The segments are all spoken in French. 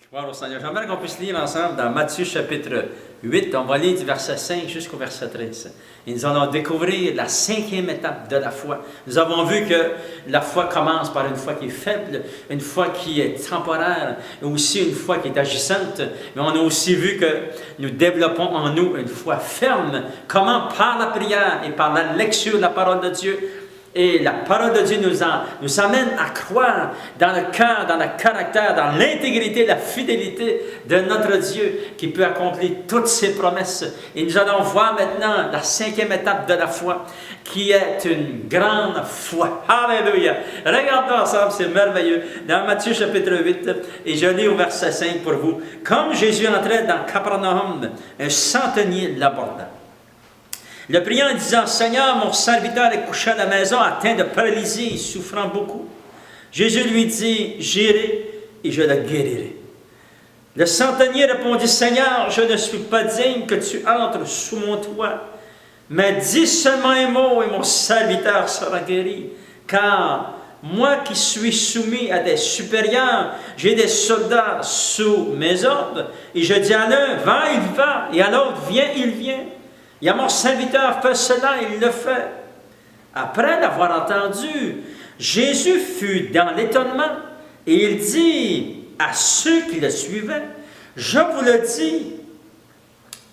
Gloire au Seigneur. J'aimerais qu'on puisse lire ensemble dans Matthieu chapitre 8. On va lire du verset 5 jusqu'au verset 13. Et nous allons découvrir la 5e étape de la foi. Nous avons vu que la foi commence par une foi qui est faible, une foi qui est temporaire, et aussi une foi qui est agissante. Mais on a aussi vu que nous développons en nous une foi ferme. Comment? Par la prière et par la lecture de la parole de Dieu. Et la parole de Dieu nous amène à croire dans le cœur, dans le caractère, dans l'intégrité, la fidélité de notre Dieu qui peut accomplir toutes ses promesses. Et nous allons voir maintenant la 5e étape de la foi qui est une grande foi. Alléluia! Regardons ensemble, c'est merveilleux. Dans Matthieu chapitre 8, et je lis au verset 5 pour vous. Comme Jésus entrait dans Capernaum, un centenier l'aborda. Le priant en disant, « Seigneur, mon serviteur est couché à la maison, atteint de paralysie et souffrant beaucoup. » Jésus lui dit, « J'irai et je le guérirai. » Le centenier répondit, « Seigneur, je ne suis pas digne que tu entres sous mon toit, mais dis seulement un mot et mon serviteur sera guéri. Car moi qui suis soumis à des supérieurs, j'ai des soldats sous mes ordres, et je dis à l'un, va, il va, et à l'autre, viens, il vient. Et à mon serviteur, fais cela, il le fait. » Après l'avoir entendu, Jésus fut dans l'étonnement, et il dit à ceux qui le suivaient, « Je vous le dis,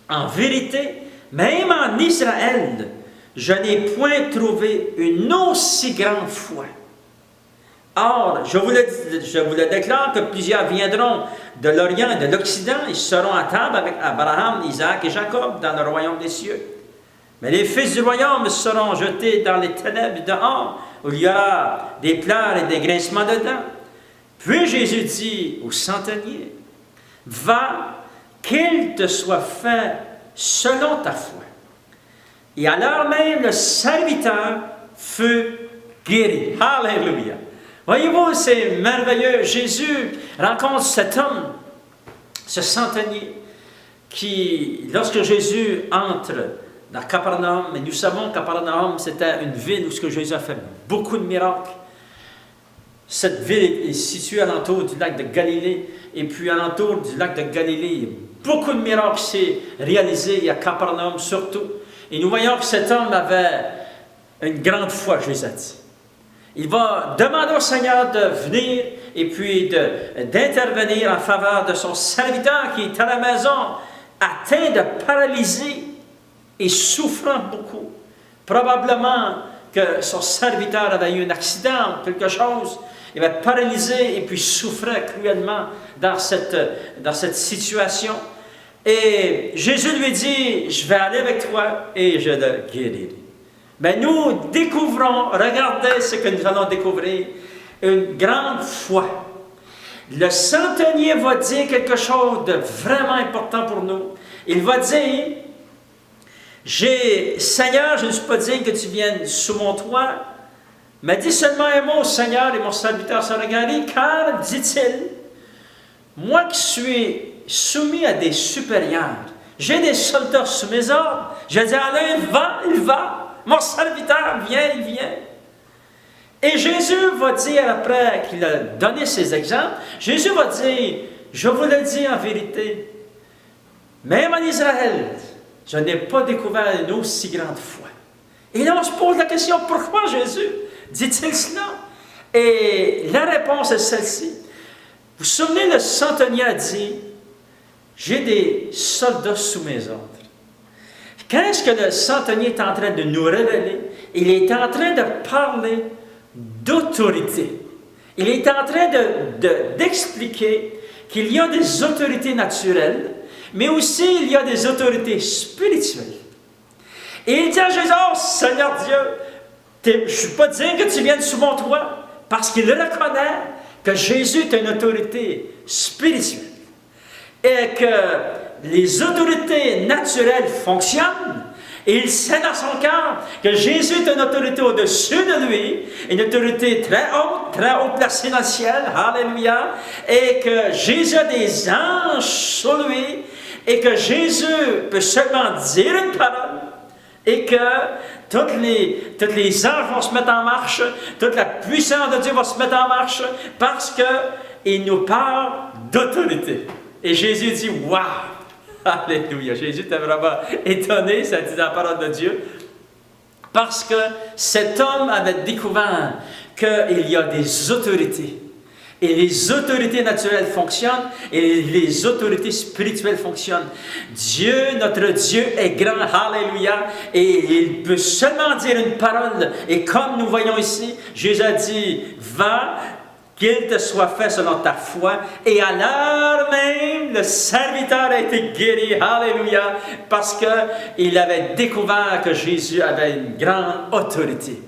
en vérité, même en Israël, je n'ai point trouvé une aussi grande foi. Or, je vous le déclare que plusieurs viendront de l'Orient et de l'Occident, ils seront à table avec Abraham, Isaac et Jacob dans le royaume des cieux. Mais les fils du royaume seront jetés dans les ténèbres dehors, où il y aura des pleurs et des grincements de dents. » Puis Jésus dit au centenier, « Va, qu'il te soit fait selon ta foi. » Et à l'heure même, le serviteur fut guéri. Alléluia! Voyez-vous, c'est merveilleux. Jésus rencontre cet homme, ce centenier, qui, lorsque Jésus entre dans Capernaum, et nous savons que Capernaum, c'était une ville où Jésus a fait beaucoup de miracles. Cette ville est située alentour du lac de Galilée, et puis alentour du lac de Galilée, beaucoup de miracles s'est réalisés à Capernaum surtout. Et nous voyons que cet homme avait une grande foi, Jésus a dit. Il va demander au Seigneur de venir et puis d'intervenir en faveur de son serviteur qui est à la maison, atteint de paralysie et souffrant beaucoup. Probablement que son serviteur avait eu un accident ou quelque chose. Il avait paralysé et puis souffrait cruellement dans cette situation. Et Jésus lui dit, « Je vais aller avec toi et je le guérirai. » Mais nous découvrons, regardez ce que nous allons découvrir, une grande foi. Le centenier va dire quelque chose de vraiment important pour nous. Il va dire, « Seigneur, je ne suis pas digne que tu viennes sous mon toit, mais dis seulement un mot, Seigneur, et mon serviteur sera guéri, car, dit-il, moi qui suis soumis à des supérieurs, j'ai des soldats sous mes ordres, je dis à l'un, va, il va. Mon serviteur vient, il vient. » Et Jésus va dire, après qu'il a donné ces exemples, Jésus va dire, « Je vous le dis en vérité, même en Israël, je n'ai pas découvert une aussi grande foi. » Et là, on se pose la question, pourquoi Jésus dit-il cela? Et la réponse est celle-ci. Vous vous souvenez, le centenier a dit, « J'ai des soldats sous mes ordres. » Qu'est-ce que le centenier est en train de nous révéler? Il est en train de parler d'autorité. Il est en train d'expliquer qu'il y a des autorités naturelles, mais aussi il y a des autorités spirituelles. Et il dit à Jésus, « Oh Seigneur Dieu, je ne suis pas digne que tu viennes sous mon toit, parce qu'il reconnaît que Jésus est une autorité spirituelle. Et que les autorités naturelles fonctionnent, et il sait dans son cœur que Jésus est une autorité au-dessus de lui, une autorité très haut placée dans le ciel, alléluia, et que Jésus a des anges sur lui, et que Jésus peut seulement dire une parole, et que toutes les anges vont se mettre en marche, toute la puissance de Dieu va se mettre en marche, parce qu'il nous parle d'autorité. Et Jésus dit, waouh! Alléluia! Jésus était vraiment étonné, ça dit dans la parole de Dieu, parce que cet homme avait découvert qu'il y a des autorités. Et les autorités naturelles fonctionnent et les autorités spirituelles fonctionnent. Dieu, notre Dieu, est grand, alléluia, et il peut seulement dire une parole. Et comme nous voyons ici, Jésus a dit, va, qu'il te soit fait selon ta foi. Et à l'heure même, le serviteur a été guéri, alléluia, parce qu'il avait découvert que Jésus avait une grande autorité.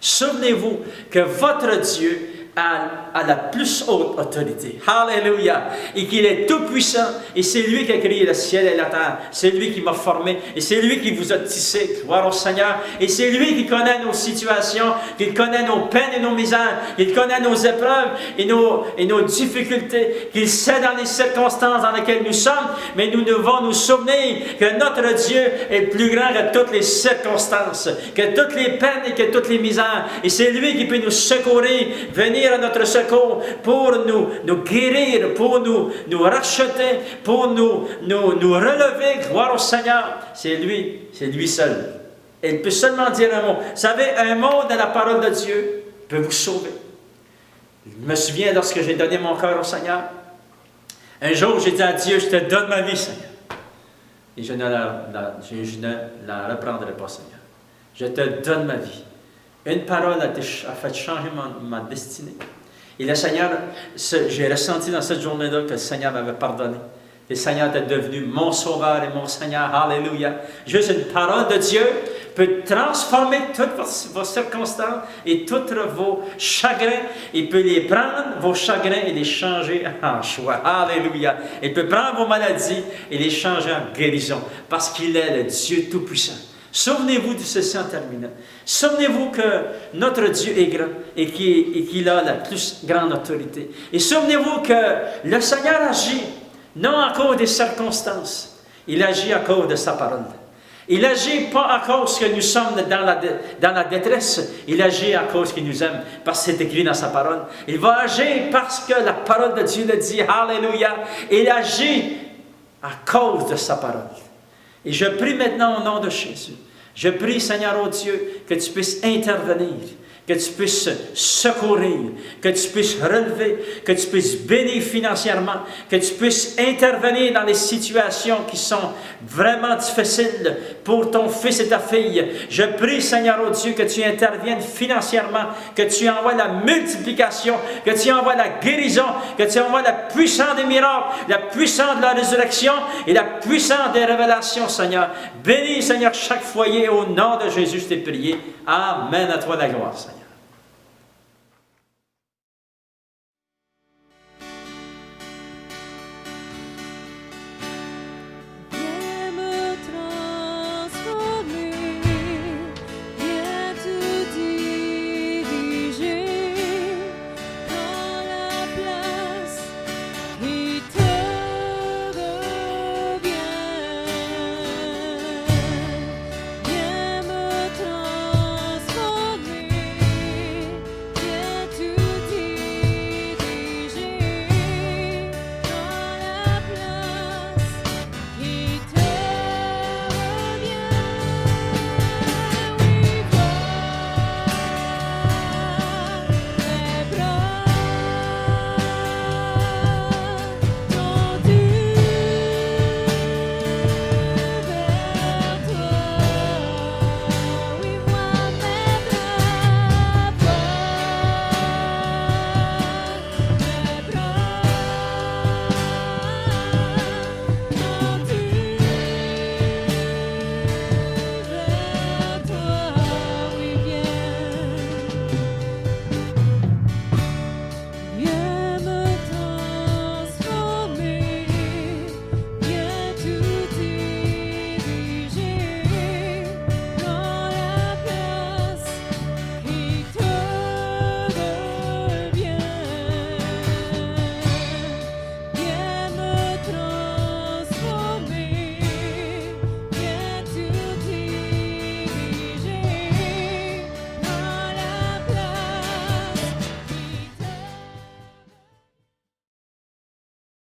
Souvenez-vous que votre Dieu a la plus haute autorité. Alléluia! Et qu'il est tout-puissant. Et c'est lui qui a créé le ciel et la terre. C'est lui qui m'a formé. Et c'est lui qui vous a tissé. Gloire au Seigneur. Et c'est lui qui connaît nos situations, qui connaît nos peines et nos misères, qui connaît nos épreuves et nos difficultés, qu'il sait dans les circonstances dans lesquelles nous sommes. Mais nous devons nous souvenir que notre Dieu est plus grand que toutes les circonstances, que toutes les peines et que toutes les misères. Et c'est lui qui peut nous secourir, venir à notre secours, pour nous guérir, pour nous racheter, pour nous relever. Gloire au Seigneur. C'est lui seul. Et il peut seulement dire un mot. Vous savez, un mot de la parole de Dieu peut vous sauver. Je me souviens lorsque j'ai donné mon cœur au Seigneur. Un jour, j'ai dit à Dieu, je te donne ma vie, Seigneur. Et je ne la reprendrai pas, Seigneur. Je te donne ma vie. Une parole a fait changer ma destinée. Et le Seigneur, j'ai ressenti dans cette journée-là que le Seigneur m'avait pardonné. Et le Seigneur était devenu mon sauveur et mon Seigneur. Alléluia. Juste une parole de Dieu peut transformer toutes vos circonstances et tous vos chagrins. Il peut les prendre, vos chagrins, et les changer en joie. Alléluia. Il peut prendre vos maladies et les changer en guérison. Parce qu'il est le Dieu Tout-Puissant. Souvenez-vous de ceci en terminant. Souvenez-vous que notre Dieu est grand et qu'il a la plus grande autorité. Et souvenez-vous que le Seigneur agit non à cause des circonstances, il agit à cause de sa parole. Il agit pas à cause que nous sommes dans la détresse, il agit à cause qu'il nous aime, parce que c'est écrit dans sa parole. Il va agir parce que la parole de Dieu le dit, alléluia. Il agit à cause de sa parole. Et je prie maintenant au nom de Jésus. Je prie, Seigneur, oh Dieu, que tu puisses intervenir, que tu puisses secourir, que tu puisses relever, que tu puisses bénir financièrement, que tu puisses intervenir dans les situations qui sont vraiment difficiles pour ton fils et ta fille. Je prie, Seigneur, oh Dieu, que tu interviennes financièrement, que tu envoies la multiplication, que tu envoies la guérison, que tu envoies la puissance des miracles, la puissance de la résurrection et la puissance des révélations, Seigneur. Bénis, Seigneur, chaque foyer au nom de Jésus, je t'ai prié. Amen, à toi la gloire, Seigneur.